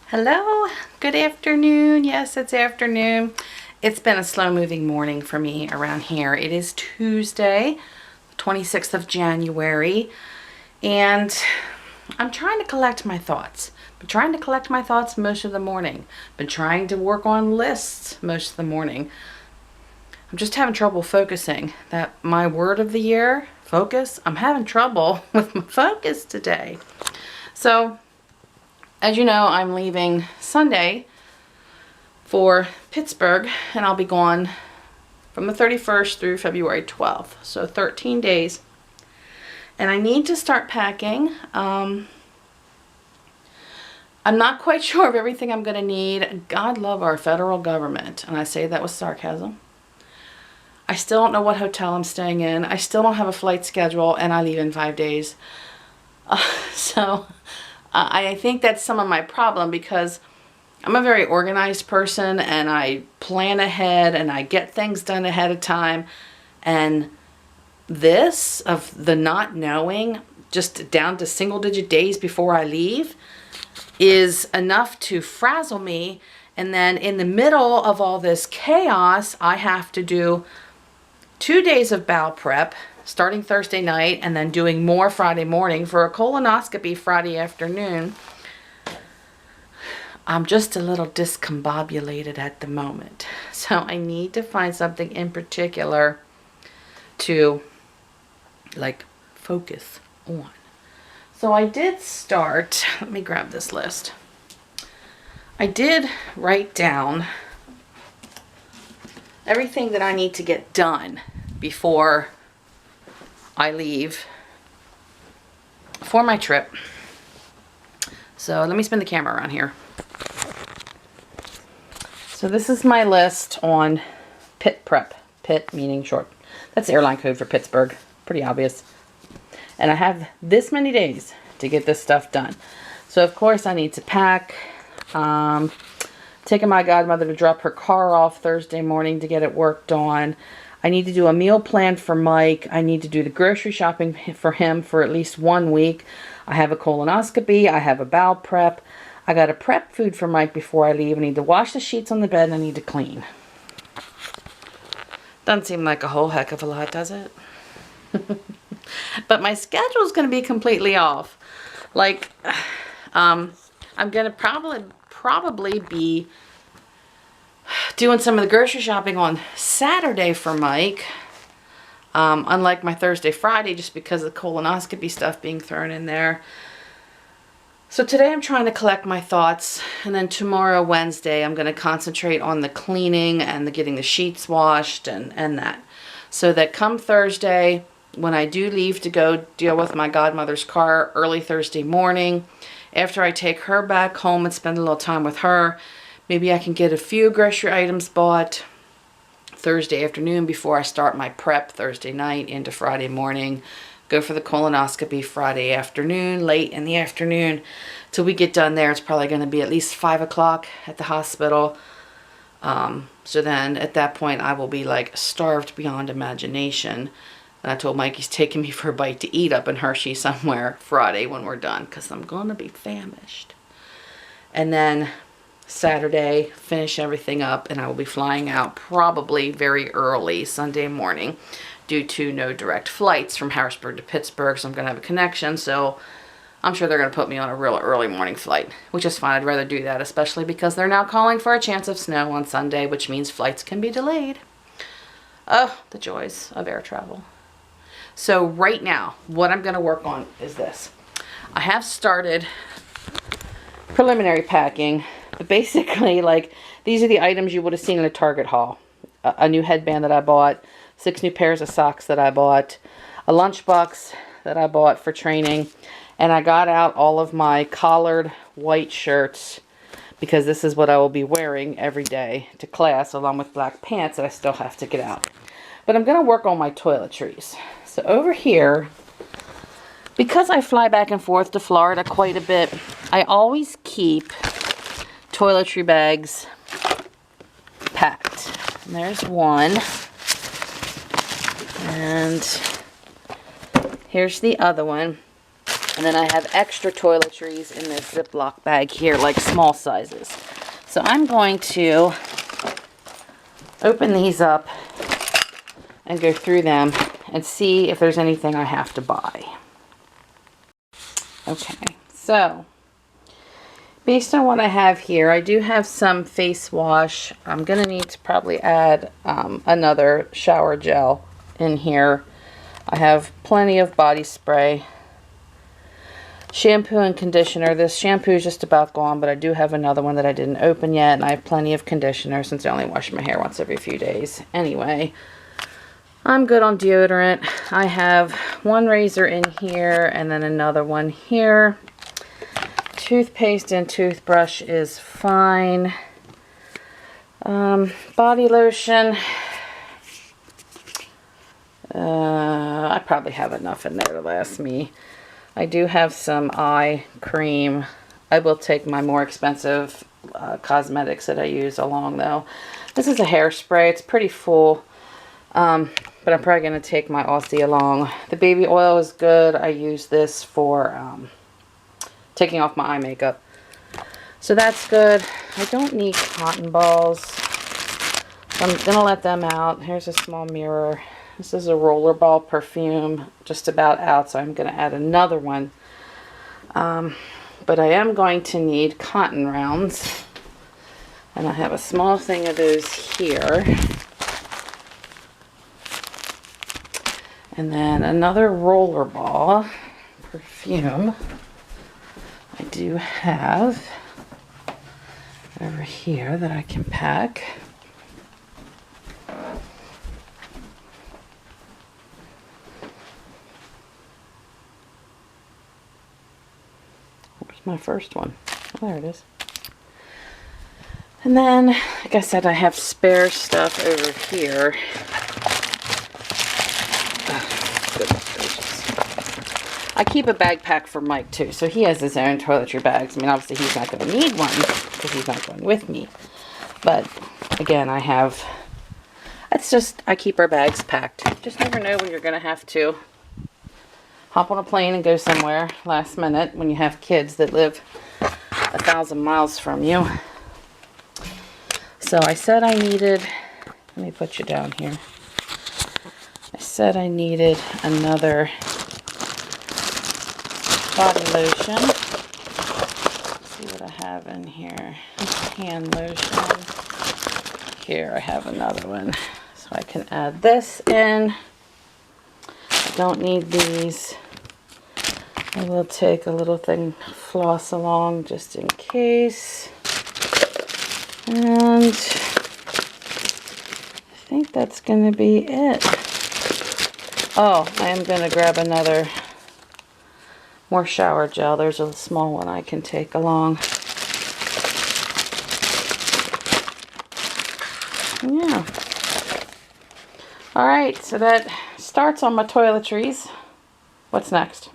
Hello, good afternoon. Yes, it's afternoon. It's been a slow moving morning for me around here. It is Tuesday, 26th of January, and I'm trying to collect my thoughts. Been trying to collect my thoughts most of the morning. Been trying to work on lists most of the morning. I'm just having trouble focusing. That my word of the year, focus. I'm having trouble with my focus today. So, as you know, I'm leaving Sunday for Pittsburgh, and I'll be gone from the 31st through February 12th. So 13 days. And I need to start packing. I'm not quite sure of everything I'm going to need. God love our federal government. And I say that with sarcasm. I still don't know what hotel I'm staying in. I still don't have a flight schedule, and I leave in 5 days. I think that's some of my problem, because I'm a very organized person and I plan ahead and I get things done ahead of time. And this of the not knowing, just down to single digit days before I leave, is enough to frazzle me. And then in the middle of all this chaos, I have to do 2 days of bowel prep, starting Thursday night and then doing more Friday morning for a colonoscopy Friday afternoon. I'm just a little discombobulated at the moment. So I need to find something in particular to like focus on. So I did start, let me grab this list. I did write down everything that I need to get done before I leave for my trip. So let me spin the camera around here. So this is my list on pit prep. Pit meaning short. That's the airline code for Pittsburgh. Pretty obvious. And I have this many days to get this stuff done. So of course I need to pack. Taking my godmother to drop her car off Thursday morning to get it worked on. I need to do a meal plan for Mike. I need to do the grocery shopping for him for at least 1 week. I have a colonoscopy. I have a bowel prep. I got to prep food for Mike before I leave. I need to wash the sheets on the bed and I need to clean. Doesn't seem like a whole heck of a lot, does it? But my schedule is going to be completely off. Like, I'm going to probably be doing some of the grocery shopping on Saturday for Mike. Unlike my Thursday, Friday, just because of the colonoscopy stuff being thrown in there. So today I'm trying to collect my thoughts, and then tomorrow, Wednesday, I'm going to concentrate on the cleaning and the getting the sheets washed and that. So that come Thursday, when I do leave to go deal with my godmother's car early Thursday morning, after I take her back home and spend a little time with her, maybe I can get a few grocery items bought Thursday afternoon before I start my prep Thursday night into Friday morning. Go for the colonoscopy Friday afternoon, late in the afternoon. Till we get done there, it's probably going to be at least 5 o'clock at the hospital. So then at that point, I will be like starved beyond imagination. And I told Mike he's taking me for a bite to eat up in Hershey somewhere Friday when we're done, because I'm going to be famished. And then Saturday, finish everything up, and I will be flying out probably very early Sunday morning due to no direct flights from Harrisburg to Pittsburgh, so I'm going to have a connection, so I'm sure they're going to put me on a real early morning flight, which is fine. I'd rather do that, especially because they're now calling for a chance of snow on Sunday, which means flights can be delayed. Oh, the joys of air travel. So right now, what I'm going to work on is this. I have started preliminary packing, but basically, like, these are the items you would have seen in a Target haul. A new headband that I bought, 6 new pairs of socks that I bought, a lunchbox that I bought for training, and I got out all of my collared white shirts because this is what I will be wearing every day to class, along with black pants that I still have to get out. But I'm going to work on my toiletries. So over here, Because I fly back and forth to Florida quite a bit, I always keep toiletry bags packed. And there's one. And here's the other one. And then I have extra toiletries in this Ziploc bag here, like small sizes. So I'm going to open these up and go through them and see if there's anything I have to buy. Okay, so based on what I have here, I do have some face wash. I'm going to need to probably add another shower gel in here. I have plenty of body spray. Shampoo and conditioner. This shampoo is just about gone, but I do have another one that I didn't open yet, and I have plenty of conditioner since I only wash my hair once every few days. Anyway, I'm good on deodorant. I have one razor in here and then another one here. Toothpaste and toothbrush is fine. Body lotion. I probably have enough in there to last me. I do have some eye cream. I will take my more expensive cosmetics that I use along though. This is a hairspray. It's pretty full. But I'm probably going to take my Aussie along. The baby oil is good. I use this for taking off my eye makeup. So that's good. I don't need cotton balls. So I'm going to let them out. Here's a small mirror. This is a rollerball perfume, just about out, so I'm going to add another one. But I am going to need cotton rounds. And I have a small thing of those here. And then another rollerball perfume. I do have over here that I can pack. My first one. Oh, there it is. And then, like I said, I have spare stuff over here. Oh, goodness gracious. I keep a bag pack for Mike too, so he has his own toiletry bags. I mean, obviously he's not going to need one because he's not going with me. But again, I have. It's just I keep our bags packed. Just never know when you're going to have to hop on a plane and go somewhere last minute when you have kids that live 1,000 miles from you. So I said I needed, let me put you down here. I said I needed another body lotion. Let's see what I have in here. Hand lotion. Here I have another one. So I can add this in. Don't need these. I will take a little thing floss along just in case. And I think that's going to be it. Oh, I am going to grab another more shower gel. There's a small one I can take along. Yeah. Alright, so that starts on my toiletries. What's next?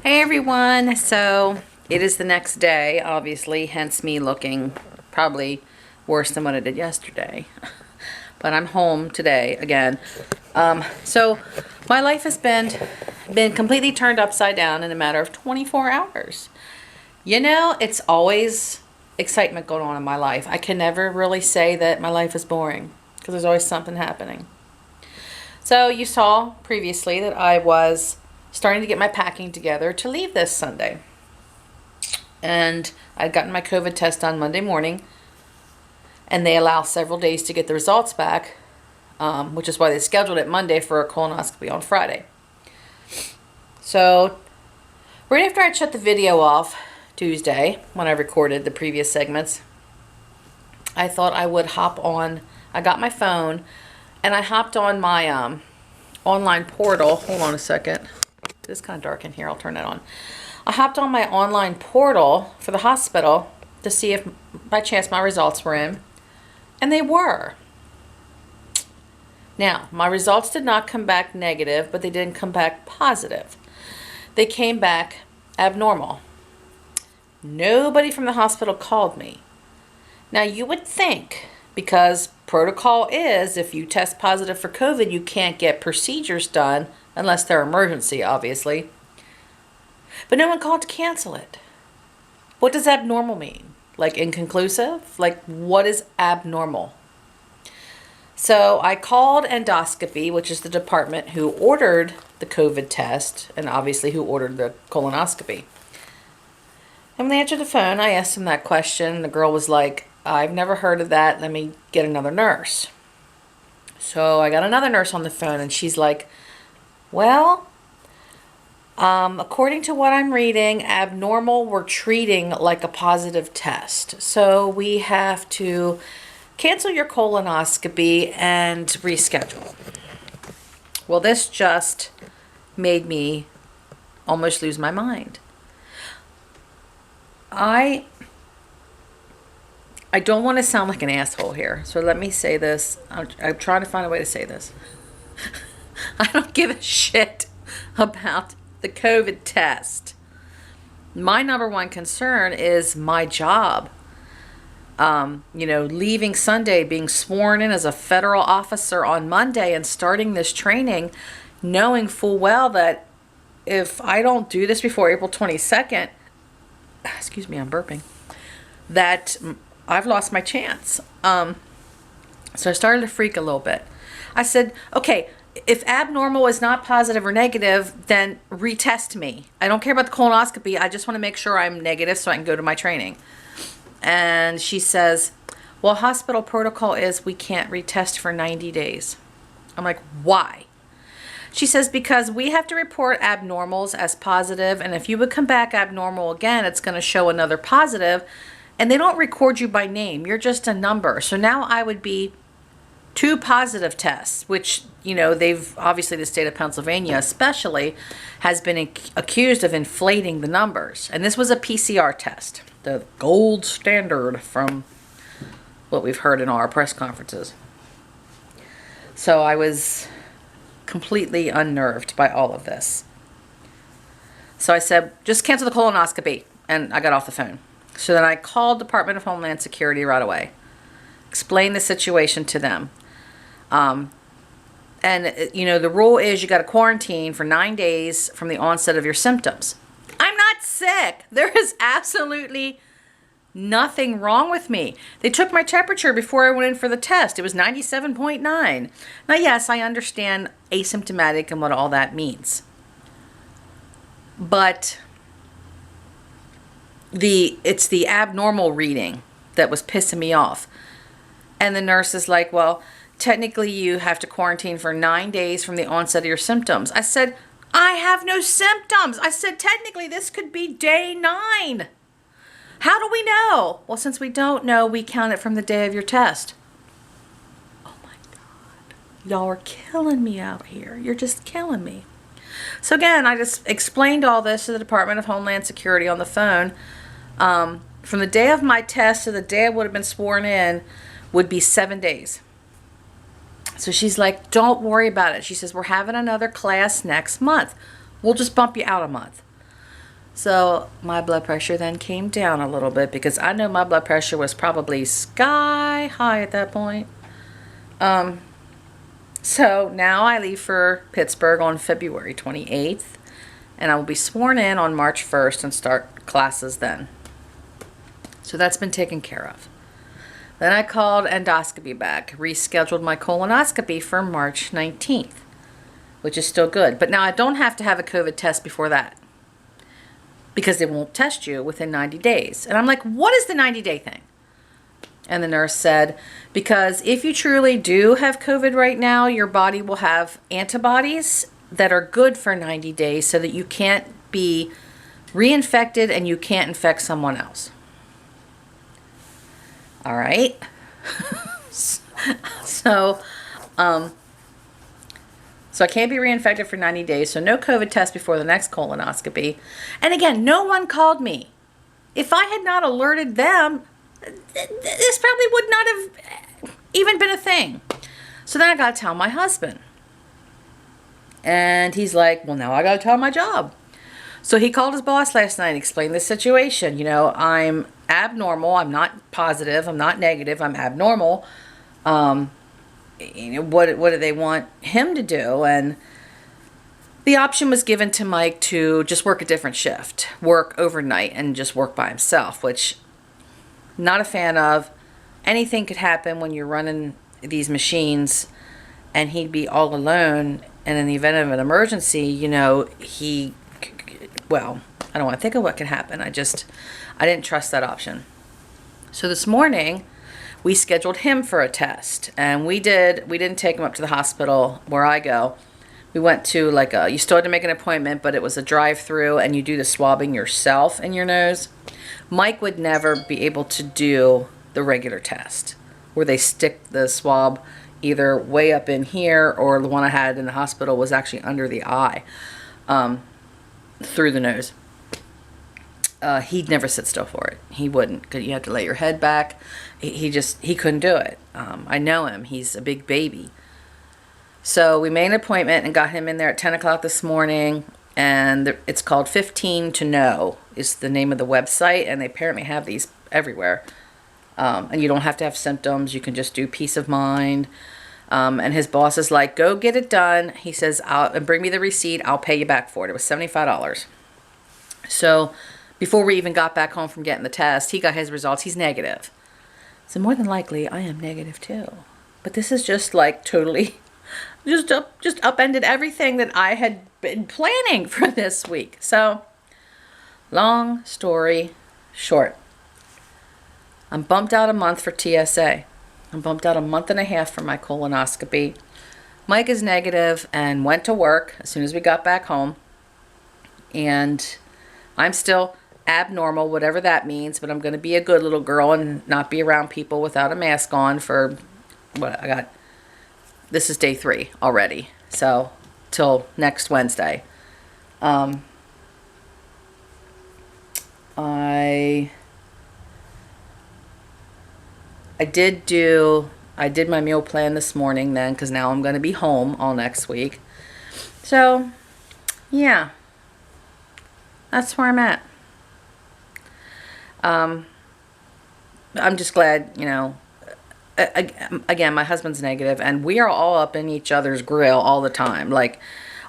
Hey everyone, so it is the next day, obviously, hence me looking probably worse than what I did yesterday. But I'm home today again. So my life has been completely turned upside down in a matter of 24 hours. You know, it's always excitement going on in my life. I can never really say that my life is boring because there's always something happening. So you saw previously that I was starting to get my packing together to leave this Sunday. And I'd gotten my COVID test on Monday morning. And they allow several days to get the results back, which is why they scheduled it Monday for a colonoscopy on Friday. So right after I shut the video off Tuesday, when I recorded the previous segments, I thought I would hop on. I got my phone and I hopped on my online portal. Hold on a second. It's kind of dark in here. I'll turn it on. I hopped on my online portal for the hospital to see if by chance my results were in. And they were. Now, my results did not come back negative, but they didn't come back positive. they came back abnormal. Nobody from the hospital called me. Now, you would think, because protocol is if you test positive for COVID, you can't get procedures done unless they're emergency, obviously. But no one called to cancel it. What does abnormal mean? Like inconclusive? Like, what is abnormal? So I called endoscopy, which is the department who ordered the COVID test and obviously who ordered the colonoscopy. And when they answered the phone, I asked them that question. The girl was like, I've never heard of that. Let me get another nurse. So I got another nurse on the phone, and she's like, well, according to what I'm reading, abnormal we're treating like a positive test. So we have to cancel your colonoscopy and reschedule. Well, this just made me almost lose my mind. I don't want to sound like an asshole here, so let me say this. I'm trying to find a way to say this. I don't give a shit about the COVID test. My number one concern is my job. Leaving Sunday, being sworn in as a federal officer on Monday and starting this training, knowing full well that if I don't do this before April 22nd, excuse me, I'm burping, that I've lost my chance. So I started to freak a little bit. I said, okay, if abnormal is not positive or negative, then retest me. I don't care about the colonoscopy. I just want to make sure I'm negative so I can go to my training. And she says, well, hospital protocol is we can't retest for 90 days. I'm like, why? She says, because we have to report abnormals as positive, and if you would come back abnormal again, it's going to show another positive, and they don't record you by name. You're just a number. So now I would be 2 positive tests, which, they've, obviously the state of Pennsylvania especially, has been accused of inflating the numbers. And this was a PCR test, the gold standard from what we've heard in our press conferences. So I was completely unnerved by all of this. So I said, just cancel the colonoscopy. And I got off the phone. So then I called Department of Homeland Security right away. Explained the situation to them. The rule is you got to quarantine for 9 days from the onset of your symptoms. I'm not sick. There is absolutely nothing wrong with me. They took my temperature before I went in for the test. It was 97.9. Now, yes, I understand asymptomatic and what all that means. But it's the abnormal reading that was pissing me off. And the nurse is like, well, technically you have to quarantine for 9 days from the onset of your symptoms. I said, I have no symptoms. I said, technically this could be day 9. How do we know? Well, since we don't know, we count it from the day of your test. Oh my God. Y'all are killing me out here. You're just killing me. So again, I just explained all this to the Department of Homeland Security on the phone. From the day of my test to the day I would have been sworn in would be 7 days. So she's like, don't worry about it. She says, we're having another class next month. We'll just bump you out a month. So my blood pressure then came down a little bit because I know my blood pressure was probably sky high at that point. So now I leave for Pittsburgh on February 28th, and I will be sworn in on March 1st and start classes then. So that's been taken care of. Then I called endoscopy back, rescheduled my colonoscopy for March 19th, which is still good. But now I don't have to have a COVID test before that because they won't test you within 90 days. And I'm like, what is the 90-day thing? And the nurse said, because if you truly do have COVID right now, your body will have antibodies that are good for 90 days so that you can't be reinfected and you can't infect someone else. All right. So I can't be reinfected for 90 days. So no COVID test before the next colonoscopy. And again, no one called me. If I had not alerted them, this probably would not have even been a thing. So then I got to tell my husband. And he's like, well, now I got to tell my job. So he called his boss last night, explained the situation. You know, I'm abnormal. I'm not positive. I'm not negative. I'm abnormal. You know, what do they want him to do? And the option was given to Mike to just work a different shift, work overnight, and just work by himself, which not a fan of. Anything could happen when you're running these machines, and he'd be all alone. And in the event of an emergency, you know, well, I don't want to think of what could happen. I didn't trust that option. So this morning, we scheduled him for a test, and we didn't take him up to the hospital where I go. We went to you still had to make an appointment, but it was a drive-through, and you do the swabbing yourself in your nose. Mike would never be able to do the regular test where they stick the swab either way up in here, or the one I had in the hospital was actually under the eye, through the nose. He'd never sit still for it. He wouldn't. You had to lay your head back. He couldn't do it. I know him. He's a big baby. So we made an appointment and got him in there at 10 o'clock this morning. And it's called 15 to Know is the name of the website. And they apparently have these everywhere. And you don't have to have symptoms. You can just do peace of mind. And his boss is like, go get it done. He says, and bring me the receipt. I'll pay you back for it. It was $75. So before we even got back home from getting the test, he got his results. He's negative. So more than likely, I am negative too. But this is just like totally, just upended everything that I had been planning for this week. So, long story short, I'm bumped out a month for TSA. I'm bumped out a month and a half for my colonoscopy. Mike is negative and went to work as soon as we got back home. And I'm still abnormal, whatever that means, but I'm going to be a good little girl and not be around people without a mask on for this is day 3 already. So, till next Wednesday. I did my meal plan this morning then, because now I'm going to be home all next week. So, yeah. That's where I'm at. I'm just glad, you know, again, my husband's negative, and we are all up in each other's grill all the time. Like,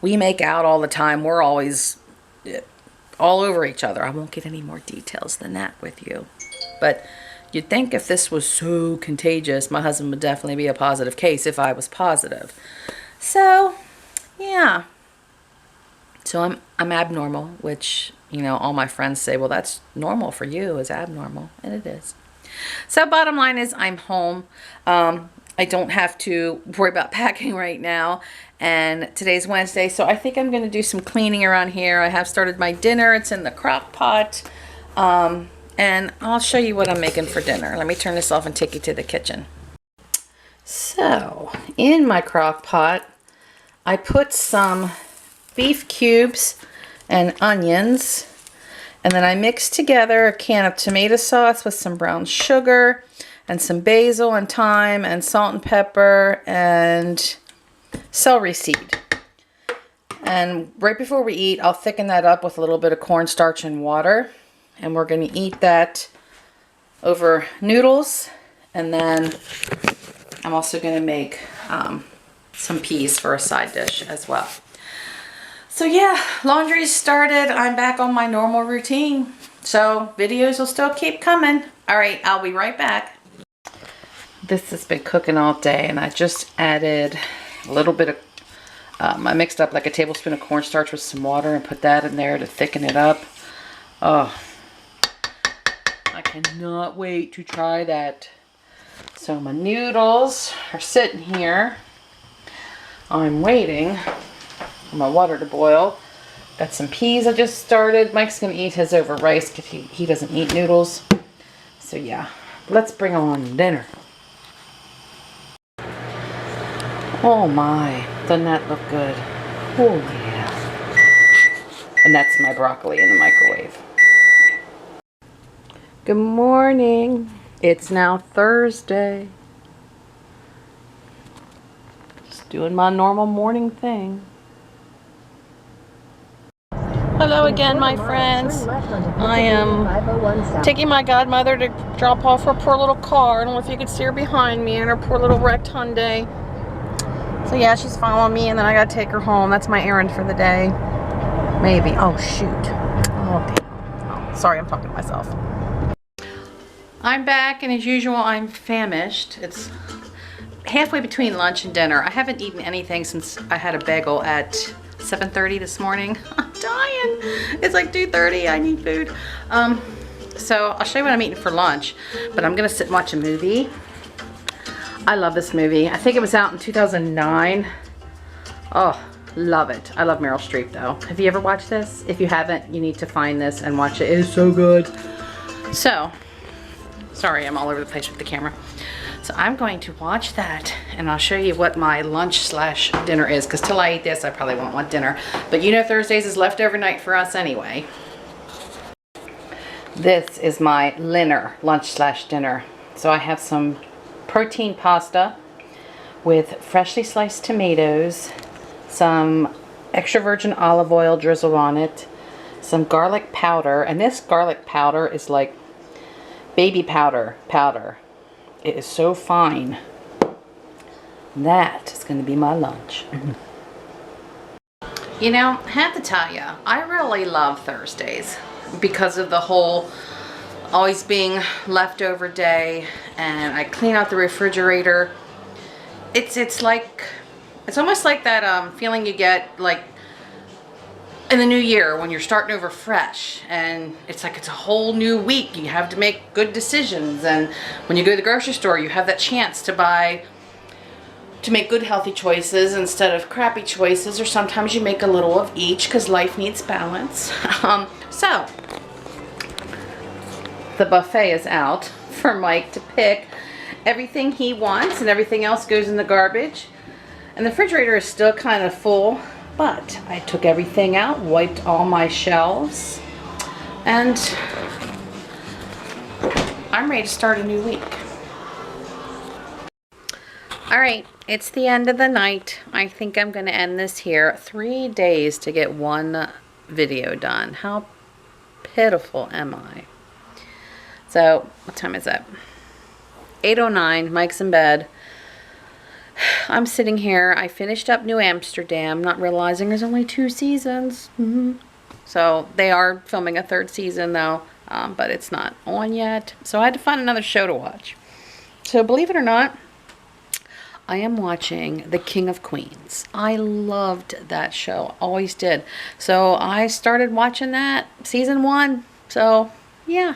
we make out all the time. We're always all over each other. I won't get any more details than that with you. But you'd think if this was so contagious, my husband would definitely be a positive case if I was positive. So, yeah. So I'm abnormal, which, you know, all my friends say, well, that's normal for you, is abnormal. And it is. So bottom line is I'm home. I don't have to worry about packing right now. And today's Wednesday, so I think I'm going to do some cleaning around here. I have started my dinner. It's in the crock pot. And I'll show you what I'm making for dinner. Let me turn this off and take you to the kitchen. So, in my crock pot, I put some beef cubes and onions, and then I mixed together a can of tomato sauce with some brown sugar and some basil and thyme and salt and pepper and celery seed. And right before we eat, I'll thicken that up with a little bit of cornstarch and water, and we're going to eat that over noodles. And then I'm also going to make some peas for a side dish as well. So yeah, laundry's started. I'm back on my normal routine. So videos will still keep coming. All right, I'll be right back. This has been cooking all day, and I just added a little bit of, I mixed up like a tablespoon of cornstarch with some water and put that in there to thicken it up. Oh, I cannot wait to try that. So my noodles are sitting here. I'm waiting for my water to boil. Got some peas I just started. Mike's going to eat his over rice because he doesn't eat noodles. So yeah, let's bring on dinner. Oh my, doesn't that look good? Oh yeah. And that's my broccoli in the microwave. Good morning. It's now Thursday. Just doing my normal morning thing. Hello again, my friends. I am taking my godmother to drop off her poor little car. I don't know if you could see her behind me in her poor little wrecked Hyundai. So yeah, she's following me, and then I gotta take her home. That's my errand for the day. Maybe. Oh shoot. Oh damn. Oh, sorry, I'm talking to myself. I'm back, and as usual, I'm famished. It's halfway between lunch and dinner. I haven't eaten anything since I had a bagel at 7:30 this morning. I'm dying. It's like 2:30. I need food. So I'll show you what I'm eating for lunch, but I'm gonna sit and watch a movie. I love this movie. I think it was out in 2009. Oh, love it. I love Meryl Streep though. Have you ever watched this? If you haven't, you need to find this and watch it. It is so good. So, sorry, I'm all over the place with the camera. So I'm going to watch that, and I'll show you what my lunch slash dinner is, because till I eat this, I probably won't want dinner. But you know Thursdays is leftover night for us anyway. This is my lunch slash dinner. So I have some protein pasta with freshly sliced tomatoes, some extra virgin olive oil drizzled on it, some garlic powder, and this garlic powder is like baby powder. It is so fine. That is going to be my lunch. You know, I have to tell you, I really love Thursdays because of the whole always being leftover day, and I clean out the refrigerator. It's almost like that feeling you get like in the new year when you're starting over fresh, and it's like it's a whole new week. You have to make good decisions, and when you go to the grocery store, you have that chance to make good healthy choices instead of crappy choices, or sometimes you make a little of each because life needs balance. So the buffet is out for Mike to pick everything he wants, and everything else goes in the garbage, and the refrigerator is still kind of full. But I took everything out, wiped all my shelves, and I'm ready to start a new week. Alright, it's the end of the night. I think I'm going to end this here. 3 days to get one video done. How pitiful am I? So, what time is it? 8:09, Mike's in bed. I'm sitting here. I finished up New Amsterdam, not realizing there's only 2 seasons. So they are filming a 3rd season though, but it's not on yet. So I had to find another show to watch. So believe it or not, I am watching The King of Queens. I loved that show, always did. So I started watching that, season 1. So yeah,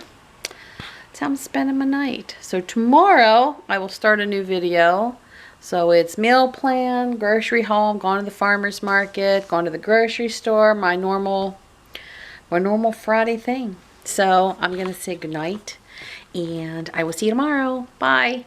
that's how I'm spending my night. So tomorrow I will start a new video. So it's meal plan, grocery haul, going to the farmer's market, going to the grocery store, my normal Friday thing. So I'm going to say goodnight, and I will see you tomorrow. Bye.